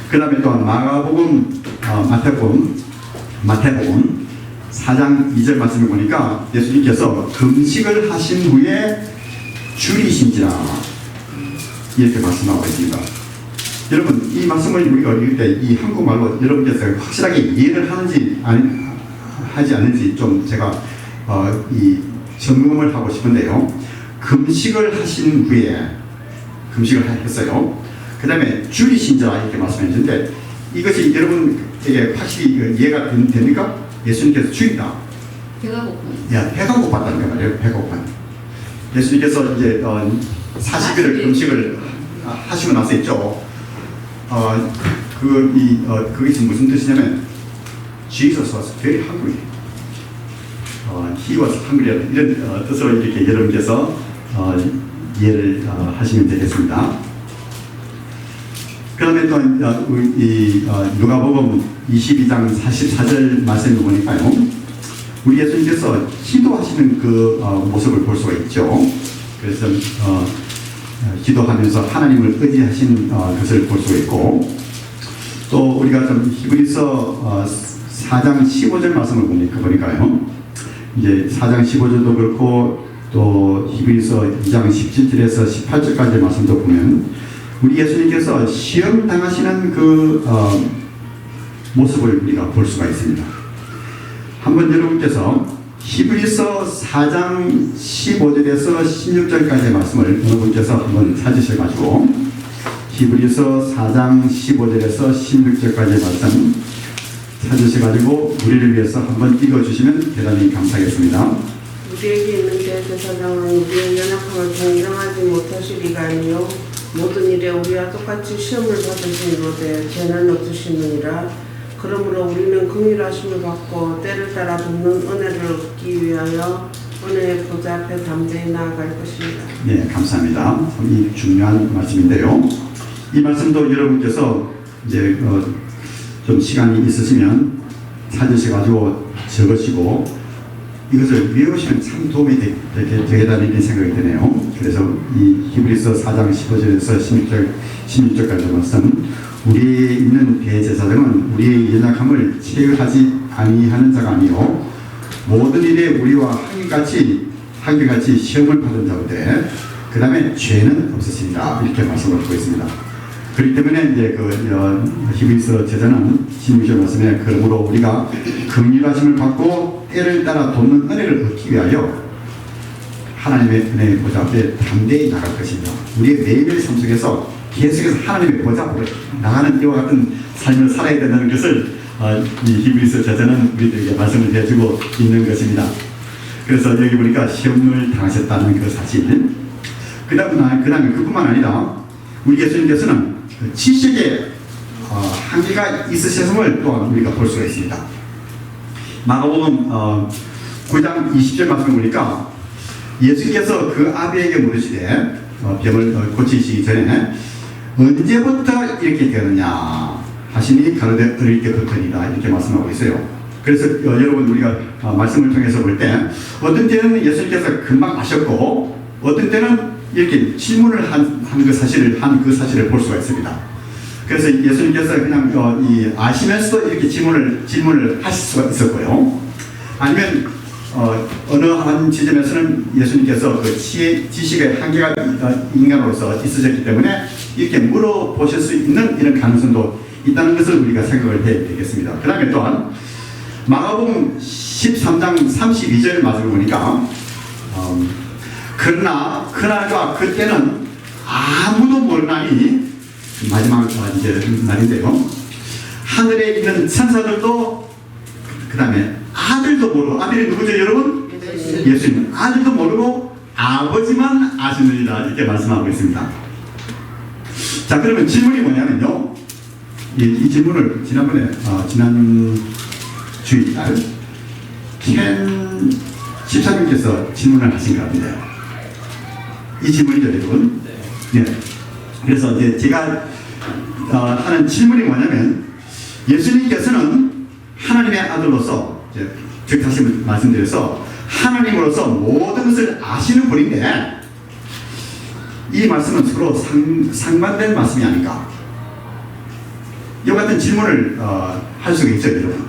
그 다음에 또한 마가복음, 마태복음 4장 2절 말씀을 보니까 예수님께서 금식을 하신 후에 줄이신지라 이렇게 말씀하고 있습니다. 여러분 이 말씀을 우리가 읽을 때 이 한국말로 여러분께서 확실하게 이해를 하는지 하지 않는지 좀 제가 이 점검을 하고 싶은데요. 금식을 하신 후에 금식을 했어요. 그 다음에 줄이신 자 이렇게 말씀하셨는데 이것이 여러분에게 확실히 이해가 됩니까? 예수님께서 줄이다. 배가 고픈. 배가 고팠다는 거 말이에요. 배가 고팠. 예수님께서 이제 40일을 금식을 하시고 나서 있죠. 그게 무슨 뜻이냐면 Jesus was very hungry. He was hungry. 이런 뜻으로 이렇게 여러분께서 이해를 하시면 되겠습니다. 그 다음에 또 누가복음 22장 44절 말씀을 보니까요. 우리 예수님께서 기도하시는 그 모습을 볼 수가 있죠. 그래서 기도하면서 하나님을 의지하신 것을 볼 수가 있고 또 우리가 좀 히브리서 4장 15절 말씀을 보니까요. 이제 4장 15절도 그렇고 또 히브리서 2장 17절에서 18절까지 말씀도 보면 우리 예수님께서 시험 당하시는 그 모습을 우리가 볼 수가 있습니다. 한번 여러분께서 히브리서 4장 15절에서 16절까지의 말씀을 여러분께서 한번 찾으셔가지고 히브리서 4장 15절에서 16절까지의 말씀 찾으셔가지고 우리를 위해서 한번 읽어주시면 대단히 감사하겠습니다. 우리에게 있는 대제사장은 우리의 연약함을 동정하지 못하실 이가 아니요 모든 일에 우리와 똑같이 시험을 받으시는데 죄는 없으시느니라. 그러므로 우리는 긍휼하심을 받고 때를 따라 돕는 은혜를 얻기 위하여 은혜의 보좌 앞에 담대히 나아갈 것입니다. 네, 감사합니다. 이 중요한 말씀인데요. 이 말씀도 여러분께서 이제 좀 시간이 있으시면 찾으셔가지고 적으시고 이것을 외우시면 참 도움이 되겠다는 생각이 드네요. 그래서 이 히브리서 4장 15절에서 16절까지 말씀 우리에 있는 대제사장은 우리의 연약함을 체휼하지 아니하는 자가 아니요 모든 일에 우리와 한결같이 시험을 받은 자인데 그 다음에 죄는 없으십니다. 이렇게 말씀을 하고 있습니다. 그렇기 때문에 이제 히브리서 제자는 16절 말씀에 그러므로 우리가 긍휼하심을 받고 때를 따라 돕는 은혜를 얻기 위하여 하나님의 은혜의 보좌 앞에 담대히 나갈 것입니다. 우리의 매일매일 삶 속에서 계속해서 하나님의 보좌 앞에 나가는 이와 같은 삶을 살아야 된다는 것을 이 히브리서 제자는 우리들에게 말씀을 해주고 있는 것입니다. 그래서 여기 보니까 시험을 당하셨다는 그 사실. 그 다음에 그뿐만 아니라 우리 예수님께서는 70의 한계가 있으셨음을 또한 우리가 볼 수가 있습니다. 마가복음 9장 20절 말씀을 보니까 예수께서 그 아비에게 물으시되 병을 고치시기 전에 언제부터 이렇게 되느냐 하시니 가로되 어릴 때부터니라 이렇게 말씀하고 있어요. 그래서 여러분 우리가 말씀을 통해서 볼 때 어떤 때는 예수님께서 금방 아셨고 어떤 때는 이렇게 질문을 한 그 사실을 볼 수가 있습니다. 그래서 예수님께서 그냥 아시면서도 이렇게 질문을 하실 수가 있었고요. 아니면 어느 한 지점에서는 예수님께서 그 지식의 한계가 인간으로서 있으셨기 때문에 이렇게 물어보실 수 있는 이런 가능성도 있다는 것을 우리가 생각을 해야 되겠습니다. 그 다음에 또한 마가복음 13장 32절 말씀을 보니까 그러나 그날과 그때는 아무도 모르나니 마지막 이제 날인데요. 하늘에 있는 천사들도 그 다음에 아들도 모르고 아들이 누구죠 여러분? 예수님. 아들도 모르고 아버지만 아시느니라 이렇게 말씀하고 있습니다. 자 그러면 질문이 뭐냐면요. 이 질문을 지난번에 지난 주일날 켄 집사님께서 질문을 하신 것 같은데 이 질문이죠 여러분. 네. 그래서 이제 제가 하는 질문이 뭐냐면 예수님께서는 하나님의 아들로서 즉 다시 말씀드려서 하나님으로서 모든 것을 아시는 분인데 이 말씀은 서로 상반된 말씀이 아닌가 이와 같은 질문을 할 수가 있어요 여러분.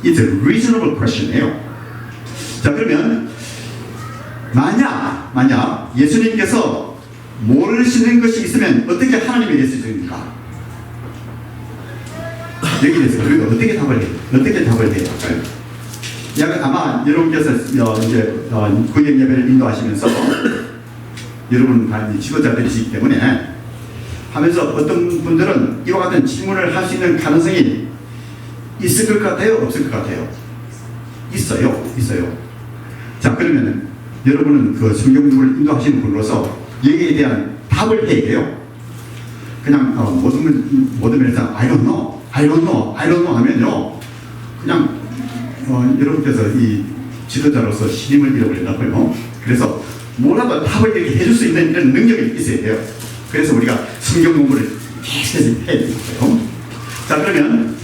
It's a reasonable question이에요. 자 그러면 만약 예수님께서 모르시는 것이 있으면 어떻게 하나님에 대해서 있습니까? 여기에 대해서 우리가 어떻게 답을 해야 할까요? 아마 여러분께서 이제 구역 예배를 인도하시면서 여러분 다 지도자들이시기 때문에 하면서 어떤 분들은 이와 같은 질문을 할 수 있는 가능성이 있을 것 같아요? 없을 것 같아요? 있어요. 자 그러면 여러분은 그 성경 공부를 인도하시는 분으로서 여기에 대한 답을 해야 돼요. 그냥 모든 면에서 I don't know 하면요 그냥 여러분께서 이 지도자로서 신임을 잃어버린다고요. 그래서 뭐라도 답을 이렇게 해줄 수 있는 이런 능력이 있어야 돼요. 그래서 우리가 성경 공부를 계속해서 해야 되고요. 자 그러면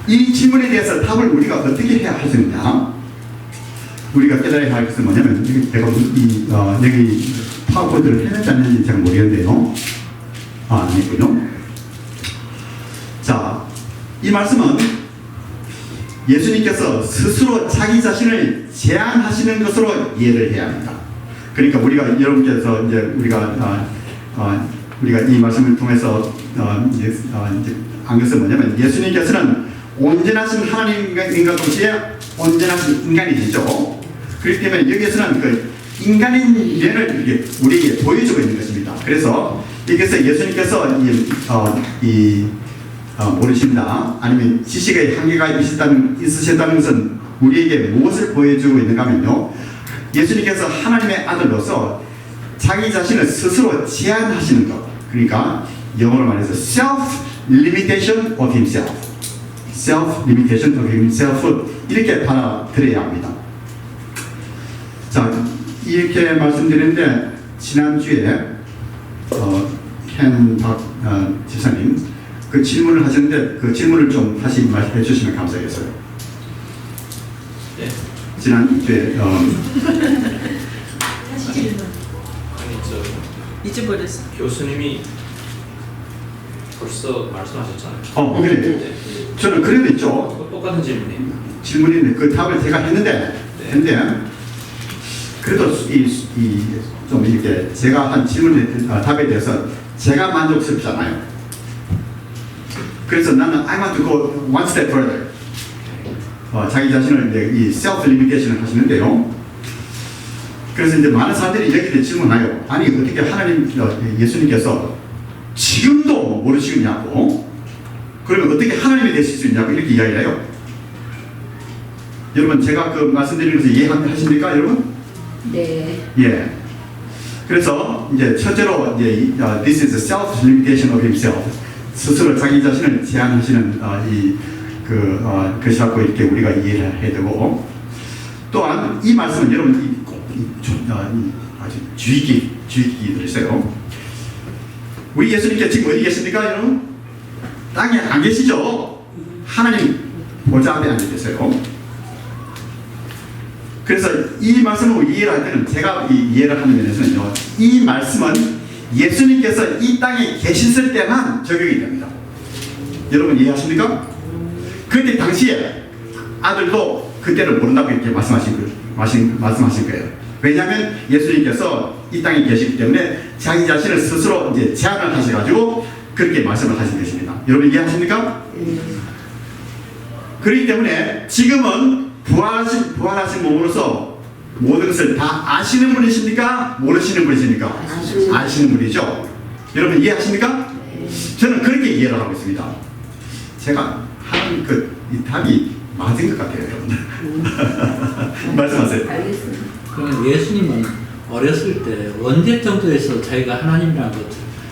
이 질문에 대해서 답을 우리가 어떻게 해야 할 수 있느냐? 우리가 깨달아야 할 것은 뭐냐면 제가 여기 파워포인트를 해냈지 않는지 잘 모르겠는데요. 안 했군요. 자, 이 말씀은 예수님께서 스스로 자기 자신을 제한하시는 것으로 이해를 해야 합니다. 그러니까 우리가 여러분께서 이제 우리가 이 말씀을 통해서 이제 안 것은 뭐냐면 예수님께서는 온전하신 하나님인과 동시에 온전하신 인간이시죠. 그렇기 때문에 여기에서는 그 인간인 면을 이렇게 우리에게 보여주고 있는 것입니다. 그래서 여기서 예수님께서 모르신다 아니면 지식의 한계가 있으셨다는 것은 우리에게 무엇을 보여주고 있는가 하면요. 예수님께서 하나님의 아들로서 자기 자신을 스스로 제한하시는 것. 그러니까 영어로 말해서 self-limitation of himself. self-limitation of himself 이렇게 받아들여야 합니다. 자, 이렇게 말씀드렸는데 지난주에 켄 집사님 그 질문을 하셨는데 그 질문을 좀 다시 말씀해 주시면 감사하겠어요. 네. 지난주에 다시 질문. 아니 잊어버렸어. 교수님이 벌써 말씀하셨잖아요. 그래. 네. 저는 그래도 있죠. 똑같은 질문이에요. 질문인데 그 답을 제가 했는데 그래도 좀 이렇게 제가 한 질문에 답에 대해서 제가 만족스럽잖아요. 그래서 나는 I want to go one step further. 자기 자신을 이제 이 self limitation을 하시는데요. 그래서 이제 많은 사람들이 여기에 질문해요. 아니 어떻게 하나님 예수님께서 지금도 모르시겠냐고? 그러면 어떻게 하나님이 되실 수 있냐고 이렇게 이야기를 해요. 여러분 제가 그 말씀드리는 것을 이해하십니까 여러분? 네. 예. 그래서 이제 첫째로 이제 this is a self limitation of himself. 스스로 자기 자신을 제한하시는 것이 갖고 이렇게 우리가 이해를 해야 되고, 또한 이 말씀은 여러분 아주 주의 깊게 들으세요. 우리 예수님께 지금 어디 계십니까, 여러분? 땅에 안 계시죠? 하나님 보좌 앞에 앉아 계세요. 그래서 이 말씀을 이해를 할 때는, 제가 이해를 하는 면에서는요, 이 말씀은 예수님께서 이 땅에 계셨을 때만 적용이 됩니다. 여러분 이해하십니까? 그때 당시에 아들도 그때를 모른다고 이렇게 말씀하신 거예요. 왜냐하면 예수님께서 이 땅에 계시기 때문에 자기 자신을 스스로 이제 제한을 하셔가지고 그렇게 말씀을 하신 것입니다. 여러분 이해하십니까? 그렇기 때문에 지금은 부활하신 몸으로서 모든 것을 다 아시는 분이십니까? 모르시는 분이십니까? 아시는 분이죠. 여러분 이해하십니까? 저는 그렇게 이해를 하고 있습니다. 제가 하는 이 답이 맞은 것 같아요, 여러분. 말씀하세요. 알겠습니다. 그러면 예수님은 어렸을 때 언제 정도에서 자기가 하나님이라는 것을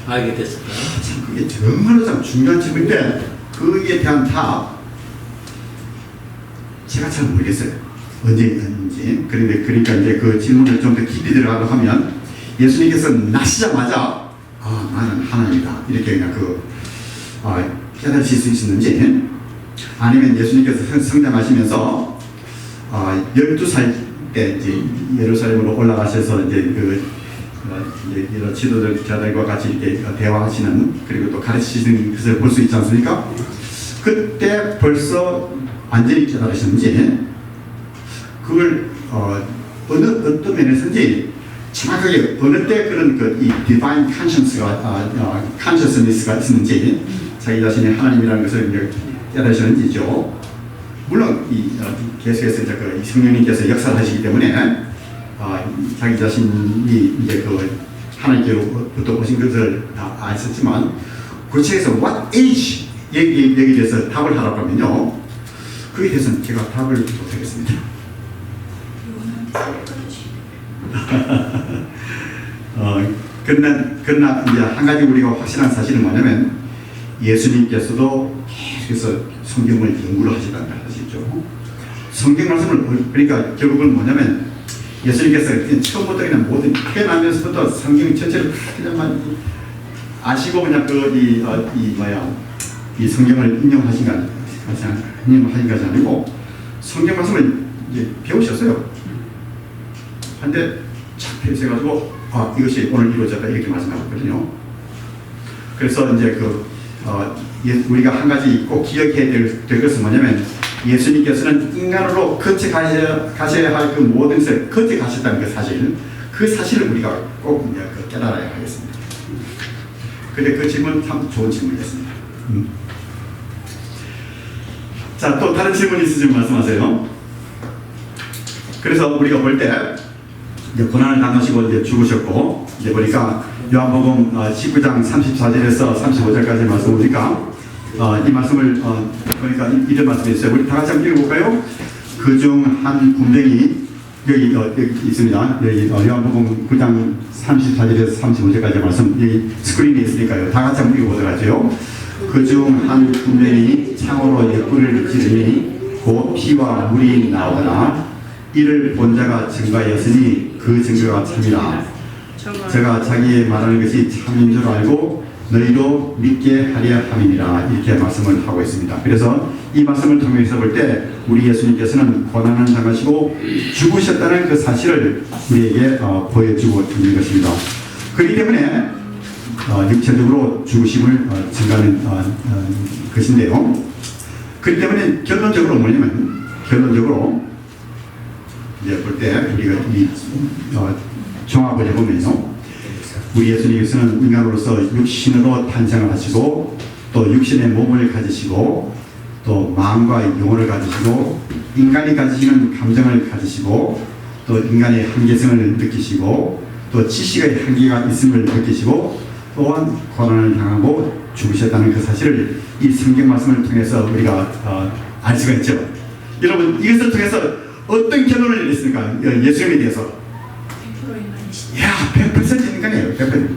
알게 됐을까요? 참 그게 정말로 참 중요한 질문인데, 그에 대한 답 제가 잘 모르겠어요. 언제인지. 그러니까 이제 그 질문을 좀 더 깊이 들어가고 하면, 예수님께서 나시자마자 나는 하나님이다 이렇게 그냥 깨달으실 수 있었는지, 아니면 예수님께서 성장하시면서 12살 때 이제 예루살렘으로 올라가셔서 이제 여러 지도자들과 같이 이렇게 대화하시는, 그리고 또 가르치시는 것을 볼 수 있지 않습니까? 그때 벌써 완전히 깨달으셨는지, 그걸 어떤 면에서인지 정확하게 어느 때 그런 이 디바인 consciousness가 있었는지, 자기 자신이 하나님이라는 것을 이제 깨달으셨는지죠. 물론 계속해서 이제 성령님께서 역사를 하시기 때문에 자기 자신이 이제 하나님께로부터 오신 것을 다 아셨지만, 구체에서 what age 여기에 대해서 답을 하라고 하면요, 그에 대해서는 제가 답을 못하겠습니다. 그러나 이제 한 가지 우리가 확실한 사실은 뭐냐면, 예수님께서도 계속해서 성경을 연구를 하시다는 사실이죠. 성경 말씀을, 그러니까 결국은 뭐냐면, 예수님께서 처음부터 그냥 모든 태어나면서부터 성경 전체를 그냥 아시고 그냥 이 성경을 인용하신 것이 아니고, 성경 말씀을 이제 배우셨어요. 한데 착 배우셔가지고 이것이 오늘 이루어졌다 이렇게 말씀하셨거든요. 그래서 이제 우리가 한 가지 꼭 기억해야 될 것은 뭐냐면, 예수님께서는 인간으로 거쳐가셔야 할 그 모든 것을 거쳐가셨다는 그 사실을 우리가 꼭 깨달아야 하겠습니다. 근데 그 질문 참 좋은 질문이었습니다. 자, 또 다른 질문 있으시면 말씀하세요. 그래서 우리가 볼 때 이제 고난을 당하시고 이제 죽으셨고, 이제 보니까 요한복음 19장 34절에서 35절까지 말씀 보니까 이 말씀을 보니까 이런 말씀이 있어요. 우리 다 같이 한번 읽어볼까요? 그중 한 군병이 여기 있습니다. 여기 요한복음 9장 34절에서 35절까지 말씀, 여기 스크린이 있으니까요. 다 같이 한번 읽어보도록 하죠. 그중 한 군병이 창으로 옆구리를 찌르니 곧 피와 물이 나오더라. 이를 본 자가 증거하였으니 그 증거가 참이라. 제가 자기의 말하는 것이 참인 줄 알고 너희도 믿게 하려 함이니라, 이렇게 말씀을 하고 있습니다. 그래서 이 말씀을 통해서 볼 때 우리 예수님께서는 고난을 당하시고 죽으셨다는 그 사실을 우리에게 보여주고 있는 것입니다. 그렇기 때문에 육체적으로 죽으심을 증가하는 것인데요. 그렇기 때문에 결론적으로 뭐냐면, 이제 볼 때 우리가 종합을 해보면요, 우리 예수님께서는 인간으로서 육신으로 탄생을 하시고, 또 육신의 몸을 가지시고, 또 마음과 영혼을 가지시고, 인간이 가지시는 감정을 가지시고, 또 인간의 한계성을 느끼시고, 또 지식의 한계가 있음을 느끼시고, 또한 고난을 당하고 죽으셨다는 그 사실을 이 성경 말씀을 통해서 우리가 알 수가 있죠. 여러분, 이것을 통해서 어떤 결론을 내렸습니까? 예수님에 대해서 100% 인간이시다. 100% 인간이에요. 100%.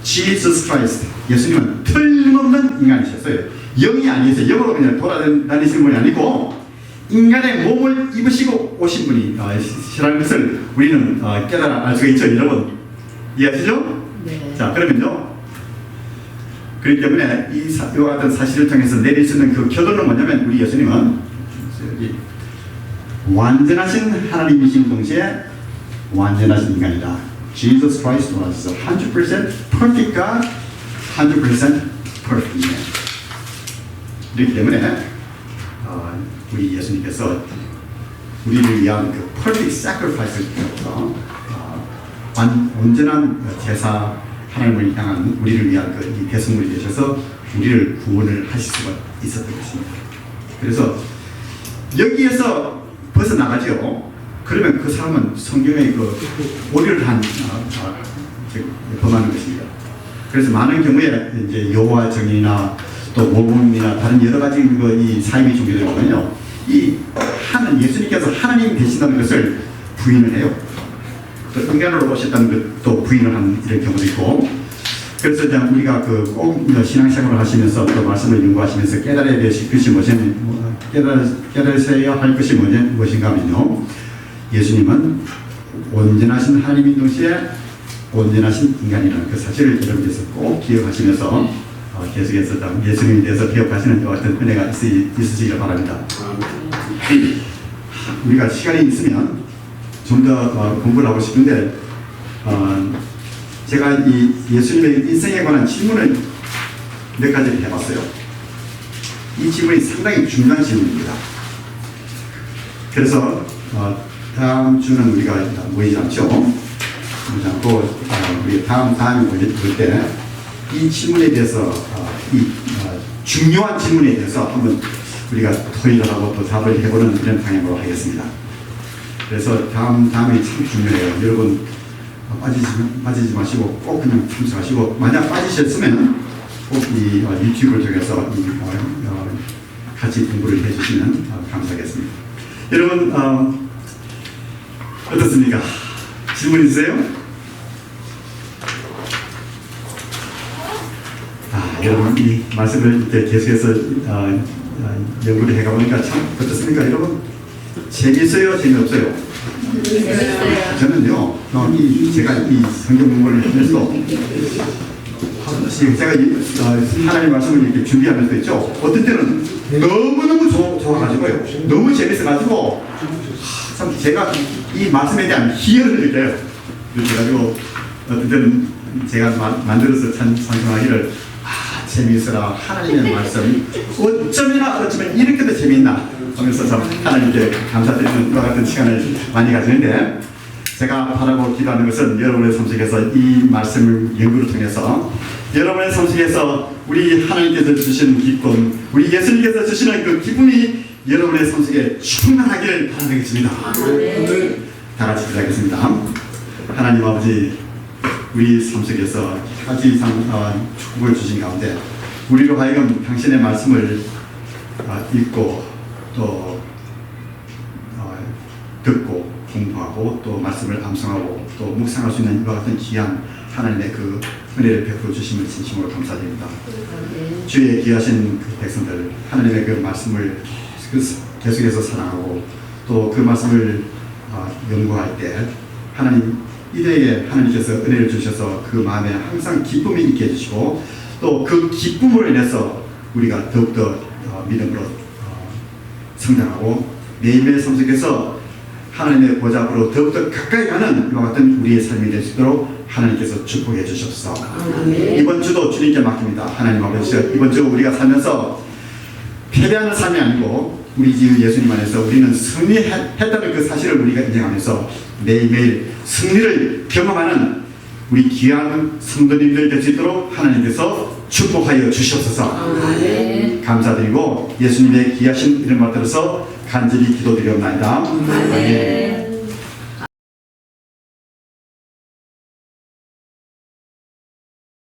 Jesus Christ. 예수님은 틀림없이 없는 인간이셨어요. 영이 아니었어요. 영으로 그냥 돌아다니시는 분이 아니고 인간의 몸을 입으시고 오신 분이시라는 것을 우리는 깨달아 알 수가 있죠. 여러분 이해하시죠? 네. 자 그러면요. 그렇기 때문에 이와 같은 사실을 통해서 내릴 수 있는 그 결론은 뭐냐면 우리 예수님은 여기 완전하신 하나님이신 동시에 완전하신 인간이다. Jesus Christ was 100% perfect God, 100% perfect man. 그렇기 때문에 우리 예수님께서 우리를 위한 그 perfect sacrifice를 통해서 온전한 제사 하나님을 향한 우리를 위한 그 이 대성물이 되셔서 우리를 구원을 하실 수가 있었던 것입니다. 그래서 여기에서 벗어나가죠. 그러면 그 사람은 성경의 그 오류를 범하는 것입니다. 그래서 많은 경우에 이제 여호와 정의나 또 모범이나 다른 여러 가지 이 사이비 종교들 보면요, 이 예수님께서 하나님 되신다는 것을 부인을 해요. 또 인간으로 오셨다는 것도 부인을 하는 이런 경우도 있고. 그래서 이제 우리가 꼭 신앙생활을 하시면서 또 말씀을 연구하시면서 깨달아야 될 것이 깨달으셔야 할 것이 무엇인가 하면요, 예수님은 온전하신 하나님인 동시에 온전하신 인간이라는 그 사실을 여러분께서 꼭 기억하시면서 계속해서 예수님에 대해서 기억하시는 것 같은 은혜가 있으시기를 바랍니다. 우리가 시간이 있으면 좀 더 공부를 하고 싶은데 제가 이 예수님의 인생에 관한 질문을 몇 가지를 해봤어요. 이 질문이 상당히 중요한 질문입니다. 그래서 다음 주는 우리가 모이지 않죠. 모이지 않고 우리 다음에 모일 때 이 질문에 대해서 이 중요한 질문에 대해서 한번 우리가 토의를 하고 또 답을 해보는 이런 방향으로 하겠습니다. 그래서 다음이 참 중요해요. 여러분 빠지지 마시고 꼭 그냥 참석하시고, 만약 빠지셨으면 꼭 이 유튜브를 통해서 같이 공부를 해주시면 감사하겠습니다. 여러분 어떻습니까? 질문 있으세요? 여러분 이 말씀을 이렇게 계속해서 연구를 해가보니까 참 어떻습니까? 여러분 재밌어요? 재미없어요? 저는요, 제가 이 성경 공부를 하면서 제가 하나님의 말씀을 이렇게 준비하면서 있죠. 어떤 때는 너무너무 좋아가지고요, 너무 재밌어가지고 참 제가 이 말씀에 대한 희열을 느껴요. 그래가지고 어떤 때는 제가 만들어서 찬송하기를 재미있어라 하나님의 말씀 어쩌면 이렇게도 재미있나 하면서 참 하나님께 감사드리는 것 같은 시간을 많이 가지는데, 제가 바라고 기도하는 것은 여러분의 삶 속에서 이 말씀을 연구를 통해서 여러분의 삶 속에서 우리 하나님께서 주시는 기쁨, 우리 예수님께서 주시는 그 기쁨이 여러분의 삶 속에 충만하기를 바라겠습니다. 다 같이 기도하겠습니다. 하나님 아버지, 우리 삶 속에서 가지 이상 축복을 주신 가운데 우리로 하여금 당신의 말씀을 읽고 또 듣고 공부하고 또 말씀을 암송하고 또 묵상할 수 있는 이와 같은 귀한 하나님의 그 은혜를 베풀어 주심을 진심으로 감사드립니다. 주의 귀하신 그 백성들, 하나님의 그 말씀을 계속해서 사랑하고 또 그 말씀을 연구할 때 하나님 이래에 하나님께서 은혜를 주셔서 그 마음에 항상 기쁨이 있게 해주시고 또 그 기쁨으로 인해서 우리가 더욱더 믿음으로 성장하고 매일매일 삶 속에서 하나님의 보좌 앞으로 더욱더 가까이 가는 이와 같은 우리의 삶이 될 수 있도록 하나님께서 축복해 주셨소. 이번 주도 주님께 맡깁니다. 하나님 아버지, 이번 주 우리가 살면서 패배하는 삶이 아니고 우리 주 예수님 안에서 우리는 승리했다는 그 사실을 우리가 인정하면서 매일매일 승리를 경험하는 우리 귀한 성도님들 될 수 있도록 하나님께서 축복하여 주시옵소서. 감사드리고 예수님의 귀하신 이름 받들어서 간절히 기도드리옵나이다. 아멘.